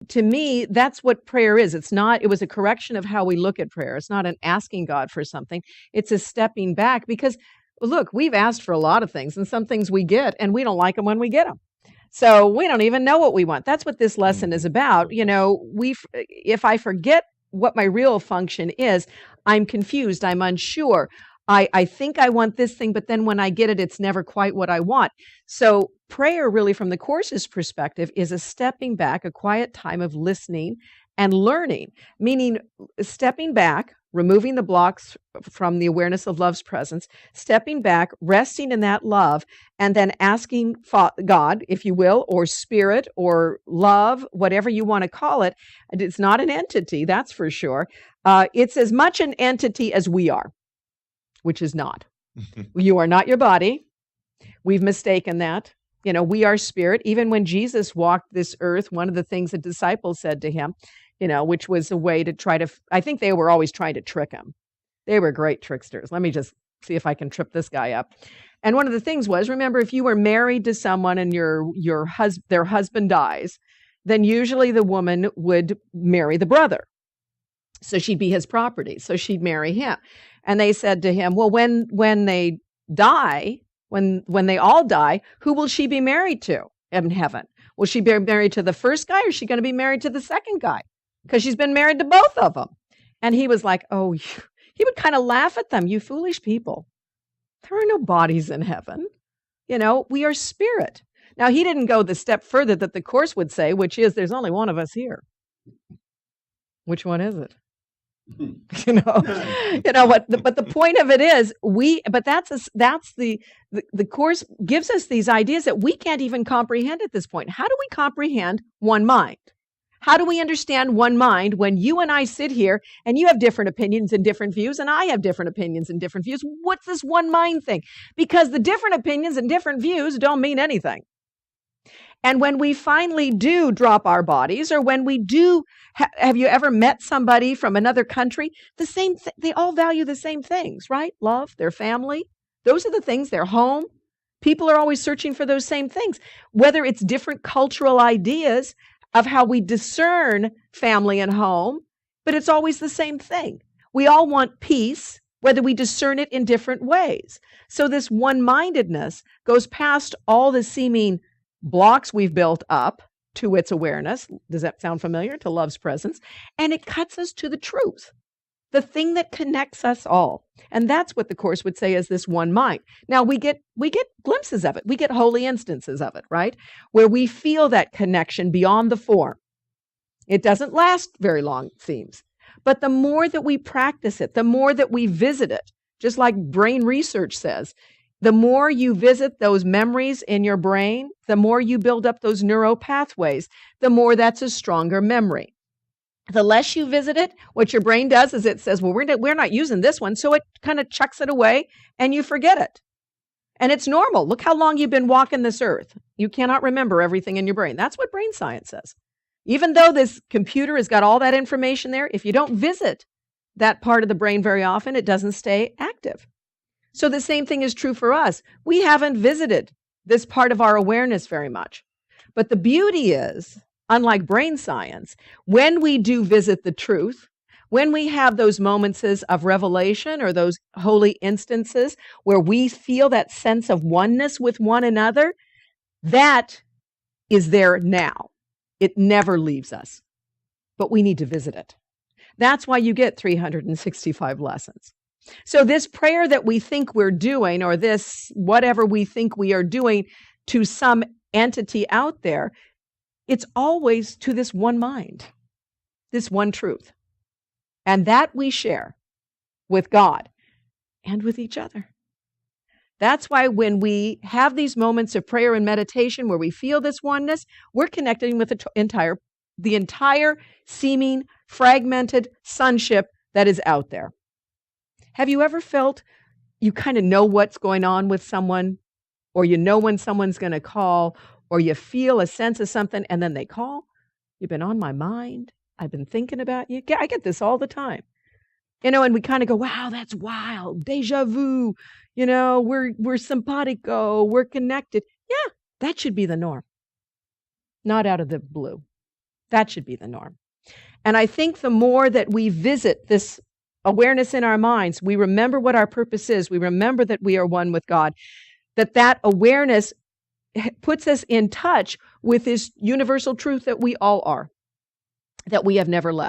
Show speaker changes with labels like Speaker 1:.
Speaker 1: to me, that's what prayer is. It was a correction of how we look at prayer. It's not an asking God for something. It's a stepping back because look, we've asked for a lot of things and some things we get and we don't like them when we get them. So we don't even know what we want. That's what this lesson is about. If I forget what my real function is, I'm confused. I'm unsure. I think I want this thing, but then when I get it, it's never quite what I want. So prayer really from the Course's perspective is a stepping back, a quiet time of listening and learning, meaning stepping back, removing the blocks from the awareness of love's presence, stepping back, resting in that love, and then asking God, if you will, or spirit or love, whatever you want to call it. It's not an entity, that's for sure. It's as much an entity as we are, which is not. You are not your body. We've mistaken that. We are spirit. Even when Jesus walked this earth, one of the things the disciples said to him, which was a way to I think they were always trying to trick him. They were great tricksters. Let me just see if I can trip this guy up. And one of the things was, remember, if you were married to someone and their husband dies, then usually the woman would marry the brother. So she'd be his property. So she'd marry him. And they said to him, well, when they die, when they all die, who will she be married to in heaven? Will she be married to the first guy or is she going to be married to the second guy? Because she's been married to both of them. And he was like, he would kind of laugh at them. You foolish people. There are no bodies in heaven. We are spirit. Now, he didn't go the step further that the Course would say, which is there's only one of us here. Which one is it? But the point of it is the Course gives us these ideas that we can't even comprehend at this point. How do we comprehend one mind? How do we understand one mind when you and I sit here and you have different opinions and different views and I have different opinions and different views? What's this one mind thing? Because the different opinions and different views don't mean anything. And when we finally do drop our bodies, or when we do, have you ever met somebody from another country? They all value the same things, right? Love, their family. Those are the things, their home. People are always searching for those same things, whether it's different cultural ideas of how we discern family and home, but it's always the same thing. We all want peace, whether we discern it in different ways. So this one-mindedness goes past all the seeming blocks we've built up to its awareness. Does that sound familiar? To love's presence. And it cuts us to the truth, the thing that connects us all. And that's what the Course would say is this one mind. Now we get glimpses of it. We get holy instances of it, right? Where we feel that connection beyond the form. It doesn't last very long, it seems. But the more that we practice it, the more that we visit it, just like brain research says, the more you visit those memories in your brain, the more you build up those neural pathways, the more that's a stronger memory. The less you visit it, what your brain does is it says, well, we're not using this one. So it kind of chucks it away and you forget it. And it's normal. Look how long you've been walking this earth. You cannot remember everything in your brain. That's what brain science says. Even though this computer has got all that information there, if you don't visit that part of the brain very often, it doesn't stay active. So the same thing is true for us. We haven't visited this part of our awareness very much. But the beauty is, unlike brain science, when we do visit the truth, when we have those moments of revelation or those holy instances where we feel that sense of oneness with one another, that is there now. It never leaves us. But we need to visit it. That's why you get 365 lessons. So this prayer that we think we're doing, or this whatever we think we are doing to some entity out there, it's always to this one mind, this one truth. And that we share with God and with each other. That's why when we have these moments of prayer and meditation where we feel this oneness, we're connecting with the entire seeming fragmented sonship that is out there. Have you ever felt you kind of know what's going on with someone, or you know when someone's going to call, or you feel a sense of something and then they call? You've been on my mind. I've been thinking about you. I get this all the time. And we kind of go, wow, that's wild. Deja vu. We're simpatico. We're connected. Yeah, that should be the norm. Not out of the blue. That should be the norm. And I think the more that we visit this awareness in our minds, we remember what our purpose is, we remember that we are one with God, that awareness puts us in touch with this universal truth that we all are, that we have never left.